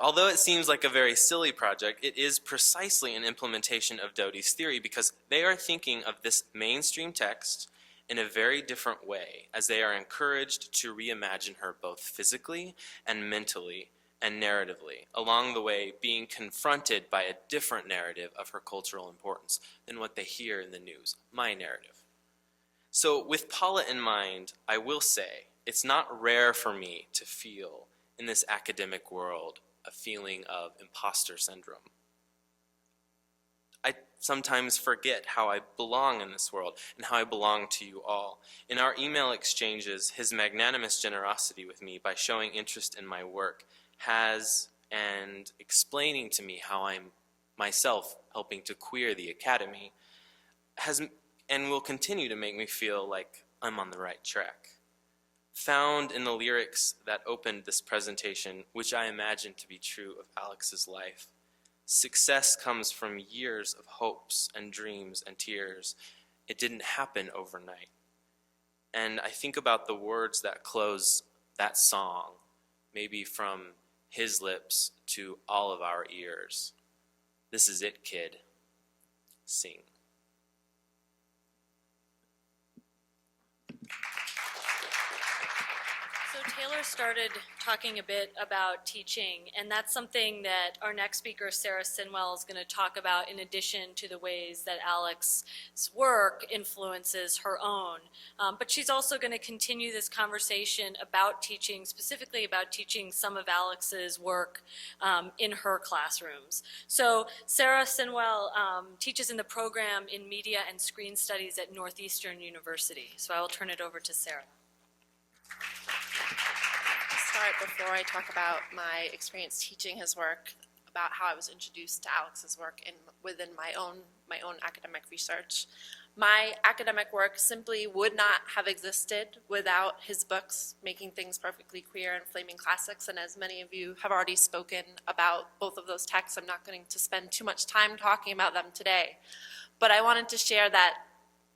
Although it seems like a very silly project, it is precisely an implementation of Doty's theory because they are thinking of this mainstream text in a very different way as they are encouraged to reimagine her both physically and mentally and narratively, along the way being confronted by a different narrative of her cultural importance than what they hear in the news, my narrative. So with Paula in mind, I will say it's not rare for me to feel in this academic world a feeling of imposter syndrome. I sometimes forget how I belong in this world and how I belong to you all. In our email exchanges, his magnanimous generosity with me by showing interest in my work and explaining to me how I'm myself helping to queer the academy has and will continue to make me feel like I'm on the right track. Found in the lyrics that opened this presentation, which I imagine to be true of Alex's life, success comes from years of hopes and dreams and tears. It didn't happen overnight. And I think about the words that close that song, maybe from his lips to all of our ears. This is it, kid. Sing. So Taylor started talking a bit about teaching, and that's something that our next speaker, Sarah Siywell, is going to talk about in addition to the ways that Alex's work influences her own. But she's also going to continue this conversation about teaching, specifically about teaching some of Alex's work in her classrooms. So Sarah Siywell teaches in the program in Media and Screen Studies at Northeastern University. So I will turn it over to Sarah. Start before I talk about my experience teaching his work, about how I was introduced to Alex's work within my own academic research. My academic work simply would not have existed without his books, Making Things Perfectly Queer and Flaming Classics, and as many of you have already spoken about both of those texts, I'm not going to spend too much time talking about them today. But I wanted to share that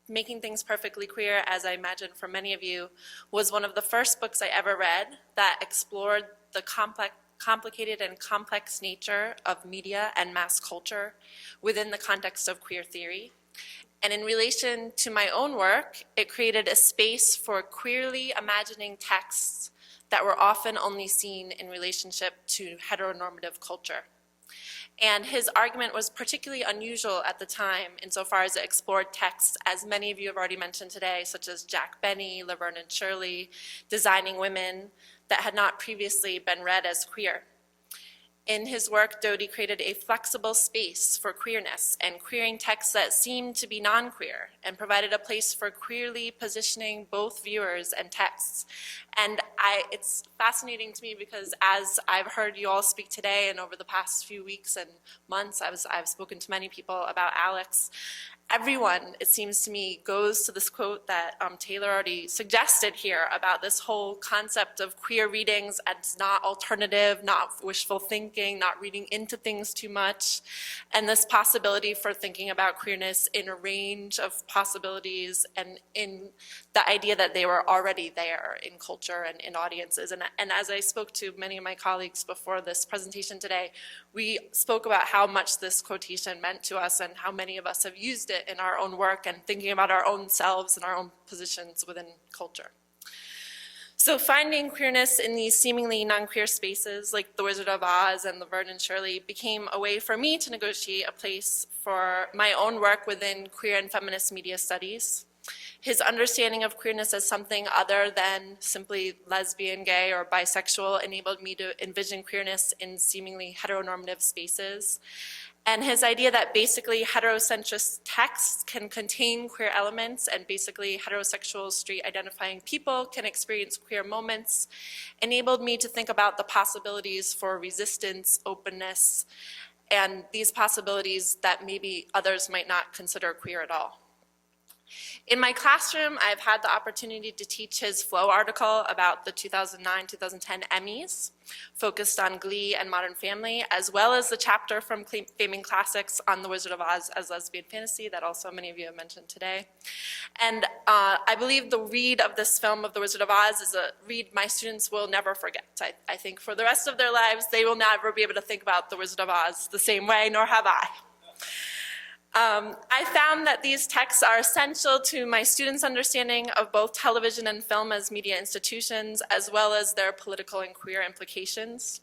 Making Things Perfectly Queer, as I imagine for many of you, was one of the first books I ever read that explored the complicated and complex nature of media and mass culture within the context of queer theory. And in relation to my own work, it created a space for queerly imagining texts that were often only seen in relationship to heteronormative culture. And his argument was particularly unusual at the time insofar as it explored texts, as many of you have already mentioned today, such as Jack Benny, Laverne and Shirley, Designing Women, that had not previously been read as queer. In his work, Doty created a flexible space for queerness and queering texts that seemed to be non-queer, and provided a place for queerly positioning both viewers and texts. And it's fascinating to me because as I've heard you all speak today and over the past few weeks and months, I've spoken to many people about Alex. Everyone, it seems to me, goes to this quote that Taylor already suggested here about this whole concept of queer readings as not alternative, not wishful thinking, not reading into things too much, and this possibility for thinking about queerness in a range of possibilities and in the idea that they were already there in culture and in audiences. And as I spoke to many of my colleagues before this presentation today, we spoke about how much this quotation meant to us and how many of us have used it in our own work and thinking about our own selves and our own positions within culture. So finding queerness in these seemingly non-queer spaces like The Wizard of Oz and Laverne and Shirley became a way for me to negotiate a place for my own work within queer and feminist media studies. His understanding of queerness as something other than simply lesbian, gay, or bisexual enabled me to envision queerness in seemingly heteronormative spaces. And his idea that basically heterocentric texts can contain queer elements and basically heterosexual straight identifying people can experience queer moments enabled me to think about the possibilities for resistance, openness, and these possibilities that maybe others might not consider queer at all. In my classroom, I've had the opportunity to teach his Flow article about the 2009-2010 Emmys, focused on Glee and Modern Family, as well as the chapter from Flaming Classics on The Wizard of Oz as lesbian fantasy that also many of you have mentioned today. And I believe the read of this film of The Wizard of Oz is a read my students will never forget. I think for the rest of their lives, they will never be able to think about The Wizard of Oz the same way, nor have I. I found that these texts are essential to my students' understanding of both television and film as media institutions, as well as their political and queer implications.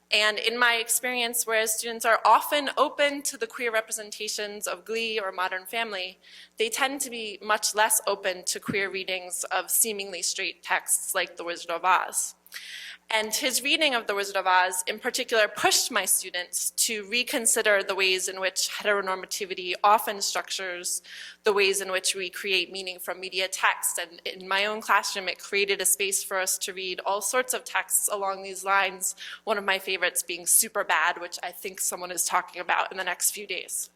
And in my experience, whereas students are often open to the queer representations of Glee or Modern Family, they tend to be much less open to queer readings of seemingly straight texts like The Wizard of Oz. And his reading of The Wizard of Oz, in particular, pushed my students to reconsider the ways in which heteronormativity often structures the ways in which we create meaning from media text. And in my own classroom, it created a space for us to read all sorts of texts along these lines, one of my favorites being Superbad, which I think someone is talking about in the next few days.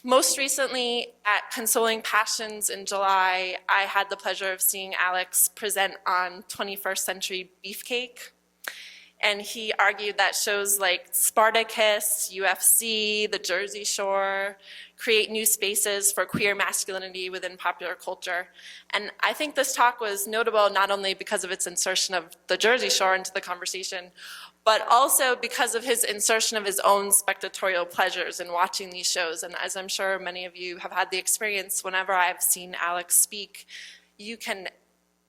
Most recently, at Consoling Passions in July, I had the pleasure of seeing Alex present on 21st Century Beefcake. And he argued that shows like Spartacus, UFC, The Jersey Shore create new spaces for queer masculinity within popular culture. And I think this talk was notable not only because of its insertion of The Jersey Shore into the conversation, but also because of his insertion of his own spectatorial pleasures in watching these shows. And as I'm sure many of you have had the experience, whenever I've seen Alex speak, you can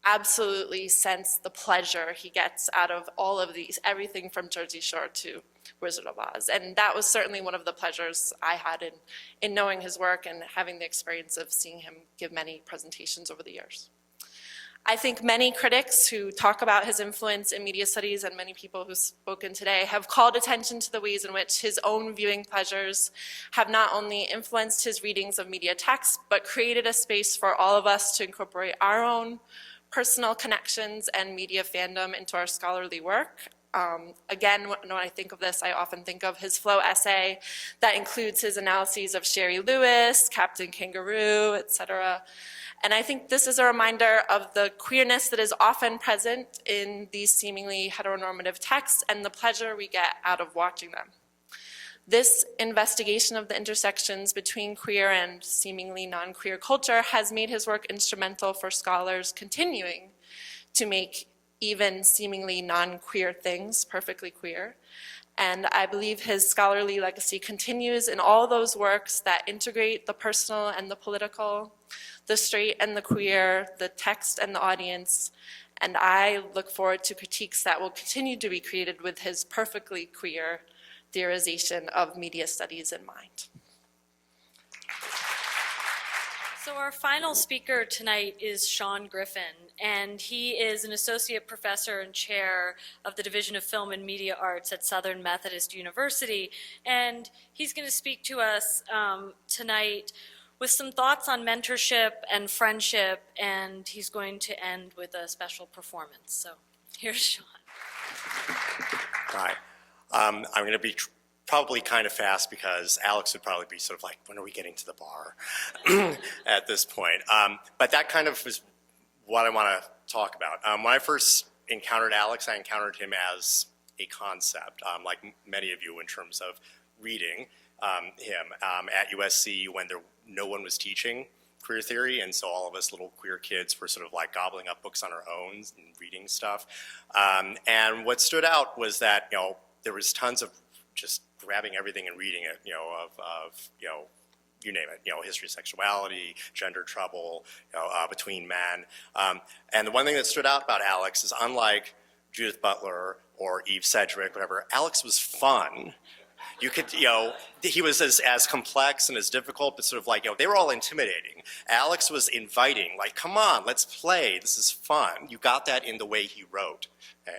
absolutely sense the pleasure he gets out of all of these, everything from Jersey Shore to Wizard of Oz. And that was certainly one of the pleasures I had in knowing his work and having the experience of seeing him give many presentations over the years. I think many critics who talk about his influence in media studies and many people who've spoken today have called attention to the ways in which his own viewing pleasures have not only influenced his readings of media texts, but created a space for all of us to incorporate our own personal connections and media fandom into our scholarly work. Again, when I think of this, I often think of his Flow essay that includes his analyses of Sherry Lewis, Captain Kangaroo, etc. And I think this is a reminder of the queerness that is often present in these seemingly heteronormative texts and the pleasure we get out of watching them. This investigation of the intersections between queer and seemingly non-queer culture has made his work instrumental for scholars continuing to make even seemingly non-queer things perfectly queer. And I believe his scholarly legacy continues in all those works that integrate the personal and the political, the straight and the queer, the text and the audience. And I look forward to critiques that will continue to be created with his perfectly queer theorization of media studies in mind. So our final speaker tonight is Sean Griffin, and he is an associate professor and chair of the Division of Film and Media Arts at Southern Methodist University, and he's going to speak to us tonight with some thoughts on mentorship and friendship, and he's going to end with a special performance. So here's Sean. Hi. I'm going to be probably kind of fast because Alex would probably be sort of like, when are we getting to the bar at this point? But that kind of is what I want to talk about. When I first encountered Alex, I encountered him as a concept, like many of you in terms of reading him at USC when no one was teaching queer theory, and so all of us little queer kids were sort of like gobbling up books on our own and reading stuff. And what stood out was that, there was tons of just grabbing everything and reading it, of you name it, history of sexuality, gender trouble, between men. And the one thing that stood out about Alex is, unlike Judith Butler or Eve Sedgwick, whatever, Alex was fun. You could, he was as complex and as difficult, but sort of like, they were all intimidating. Alex was inviting, like, come on, let's play, this is fun. You got that in the way he wrote. Okay?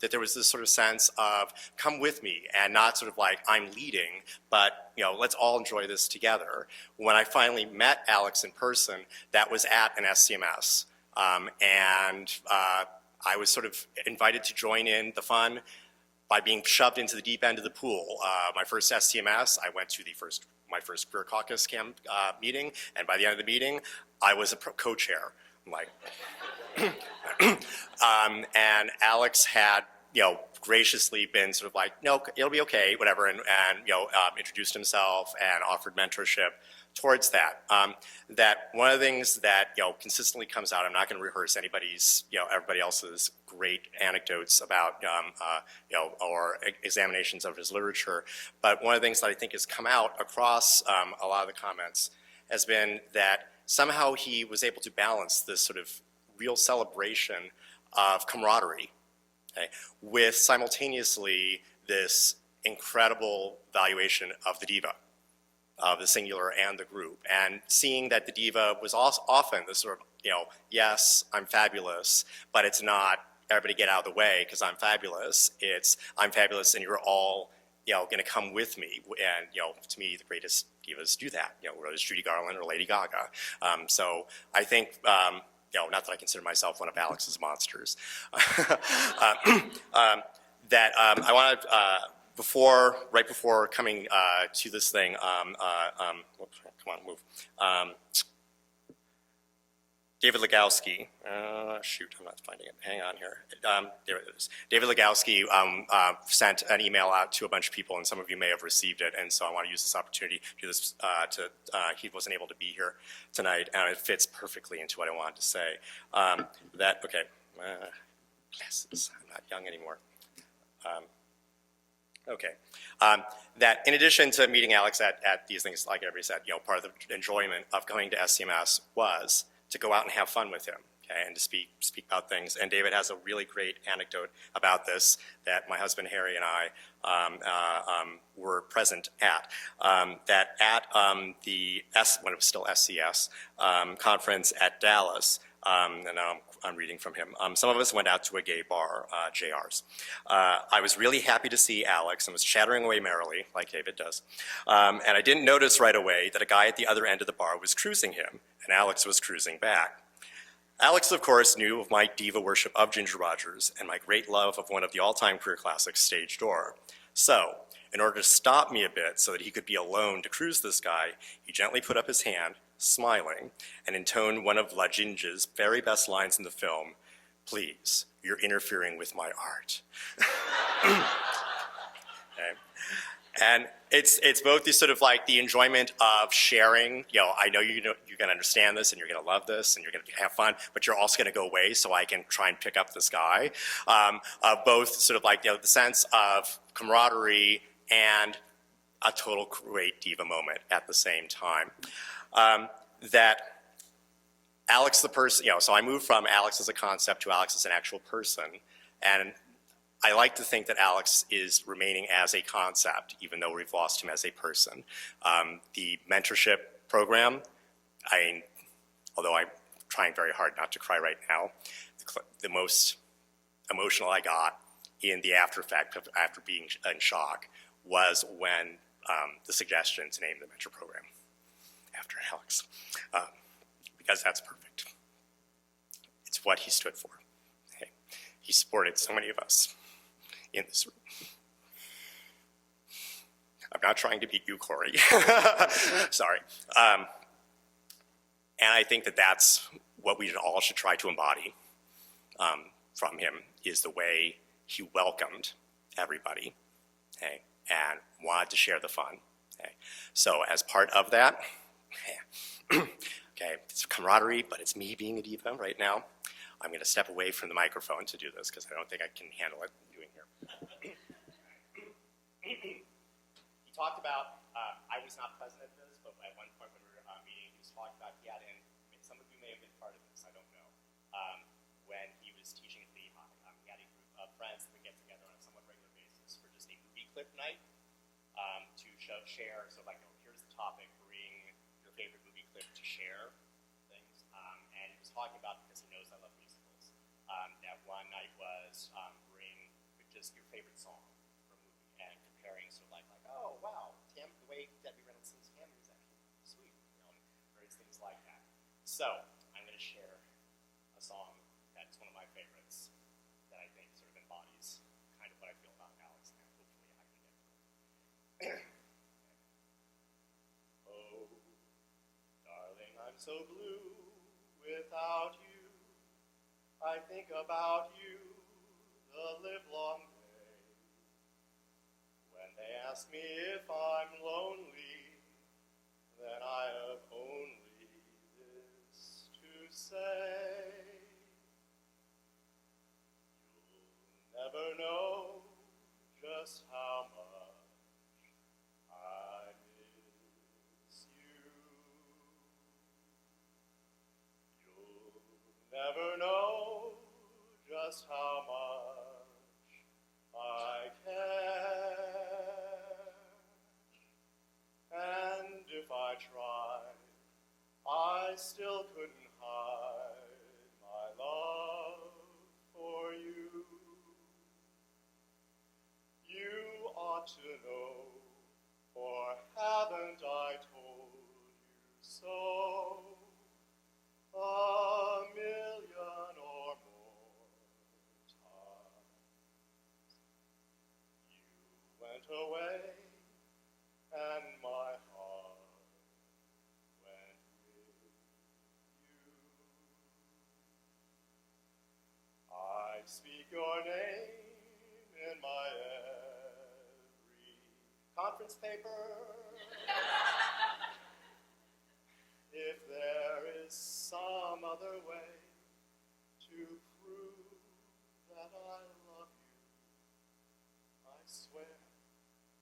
That there was this sort of sense of, come with me, and not sort of like, I'm leading, but, let's all enjoy this together. When I finally met Alex in person, that was at an SCMS. And I was sort of invited to join in the fun by being shoved into the deep end of the pool. My first SCMS, I went to my first Queer Caucus camp meeting, and by the end of the meeting, I was a co-chair. I'm like, and Alex had, graciously been sort of like, no, it'll be okay, whatever, and introduced himself and offered mentorship towards that. That one of the things that, consistently comes out, I'm not going to rehearse everybody else's great anecdotes about, or examinations of his literature, but one of the things that I think has come out across a lot of the comments has been that somehow he was able to balance this sort of real celebration of camaraderie, okay, with simultaneously this incredible valuation of the diva, of the singular and the group, and seeing that the diva was also often this sort of, yes, I'm fabulous, but it's not everybody get out of the way because I'm fabulous. It's I'm fabulous and you're all, going to come with me. And, to me, the greatest divas do that, whether it's Judy Garland or Lady Gaga. So I think, not that I consider myself one of Alex's monsters, that I want to, right before coming to this thing, whoops, come on, move. David Legowski, shoot, I'm not finding it. Hang on here. There it is. David Legowski sent an email out to a bunch of people, and some of you may have received it, and so I want to use this opportunity to do this. He wasn't able to be here tonight, and it fits perfectly into what I wanted to say. Glasses, I'm not young anymore. That in addition to meeting Alex at these things, like everybody said, part of the enjoyment of going to SCMS was to go out and have fun with him, okay, and to speak about things. And David has a really great anecdote about this that my husband Harry and I were present at. That at when it was still SCS conference at Dallas, and now I'm reading from him. Some of us went out to a gay bar, JR's. I was really happy to see Alex and was chattering away merrily, like David does. And I didn't notice right away that a guy at the other end of the bar was cruising him, and Alex was cruising back. Alex, of course, knew of my diva worship of Ginger Rogers and my great love of one of the all-time queer classics, Stage Door. So, in order to stop me a bit so that he could be alone to cruise this guy, he gently put up his hand, smiling, and intoned one of La Ginger's very best lines in the film, "Please, you're interfering with my art." Okay. And it's both the sort of like the enjoyment of sharing, I know you're going to understand this and you're going to love this and you're going to have fun, but you're also going to go away so I can try and pick up this guy. Both sort of like, the sense of camaraderie and a total great diva moment at the same time. That Alex the person, so I moved from Alex as a concept to Alex as an actual person, and I like to think that Alex is remaining as a concept, even though we've lost him as a person. The mentorship program, although I'm trying very hard not to cry right now, the most emotional I got in the after effect of after being in shock was when the suggestion to name the mentor program after Alex, because that's perfect. It's what he stood for. Okay. He supported so many of us in this room. I'm not trying to beat you, Corey. Sorry. And I think that that's what we all should try to embody from him, is the way he welcomed everybody, okay, and wanted to share the fun. Okay. So as part of that, okay, it's camaraderie, but it's me being a diva right now. I'm going to step away from the microphone to do this because I don't think I can handle it doing here. He talked about, I was not present at this, but at one point when we were meeting, he was talking about, he had, and some of you may have been part of this, I don't know, when he was teaching at Lehigh, he had a group of friends that would get together on a somewhat regular basis for just a movie clip night to share, so like, oh, here's the topic, bring your favorite movie clip to share things, and he was talking about, because he knows I love musicals, that one night was bring just your favorite song from a movie, and comparing sort of like oh, wow, the way Debbie Reynolds sings Tammy is actually sweet, you know, and various things like that. So, I'm going to share a song that's one of my favorites that I think sort of embodies kind of what I feel about Alex, and hopefully I can get through. Oh, darling, I'm so blue without you. I think about you the livelong day. When they ask me if I'm lonely, then I have only this to say. You'll never know just how much I miss you. You'll never know just how much I care. And if I tried, I still couldn't hide my love for you. You ought to know, for haven't I told you so? A million or more times. You went away, and my heart went with you. I speak your name in my every conference paper. If there is some other way to prove that I love you, I swear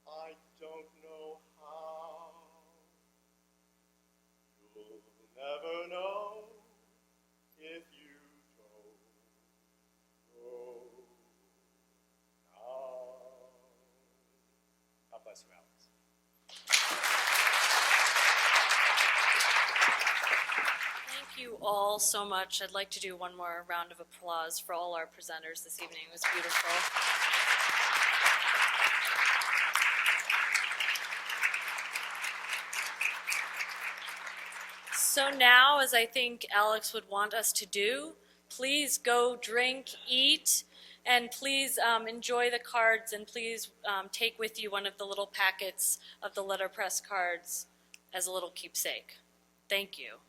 I don't know how. You'll never know if you don't know now. God bless you, Alex. Thank you all so much. I'd like to do one more round of applause for all our presenters this evening. It was beautiful. So now, as I think Alex would want us to do, please go drink, eat, and please enjoy the cards, and please take with you one of the little packets of the letterpress cards as a little keepsake. Thank you.